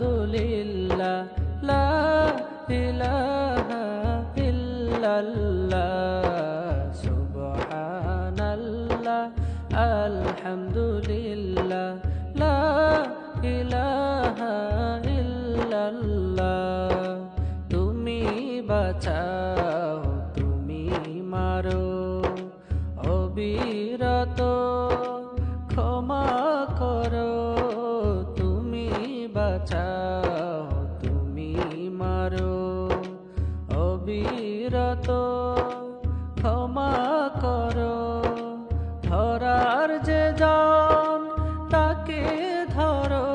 আলহামদুলিল্লাহ লা ইলাহা ইল্লাল্লাহ সুবহানাল্লাহ আলহামদুলিল্লাহ লা ইলাহা ইল্লাল্লাহ তুমি বাঁচাও তুমি মারো অবিরত ক্ষমা করো তুমি বাঁচাও তুমি মারো অবিরত ক্ষমা করো ধরার যে জন তাকে ধরো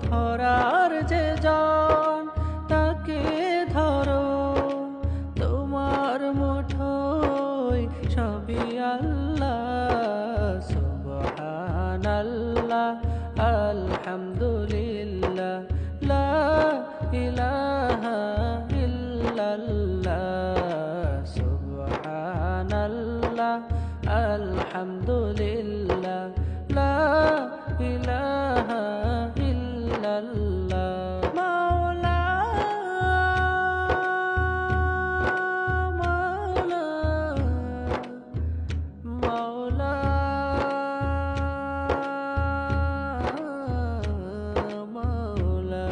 ধরার যে জন তাকে ধরো তোমার মুঠোয় সবই আল্লাহ সুবহানাল্লাহ আলহামদুলিল্লাহ লা ইলাহা ইল্লাল্লাহ সুবহানাল্লাহ আলহামদুলিল্লাহ লা ইলাহা ইল্লাল্লাহ মাওলা মাওলা মাওলা মাওলা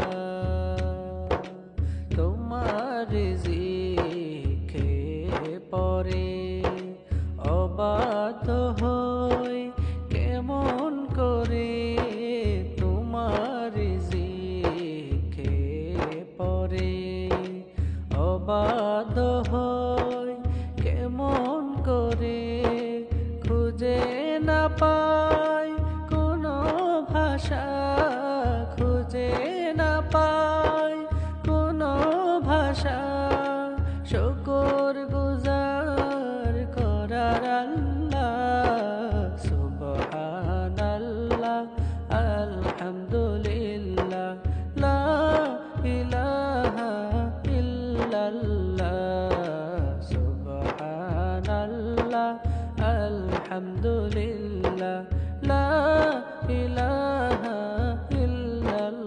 তোমার রিজিকে পরে অবাধ্য হই কেমন করে তোমার রিজিকে পরে অবাধ্য হই কেমন করে খুঁজে না পাই কোনো ভাষা খুঁজে না পাই কোনো ভাষা শুকর গুজার করার আল্লাহ সুবহানাল্লাহ আলহামদুলিল্লাহ লা ইলাহা ইল্লাল্লাহ সুবহানাল্লাহ আলহামদুলিল্লাহ লা ইলাহা ইল্লাল্লাহ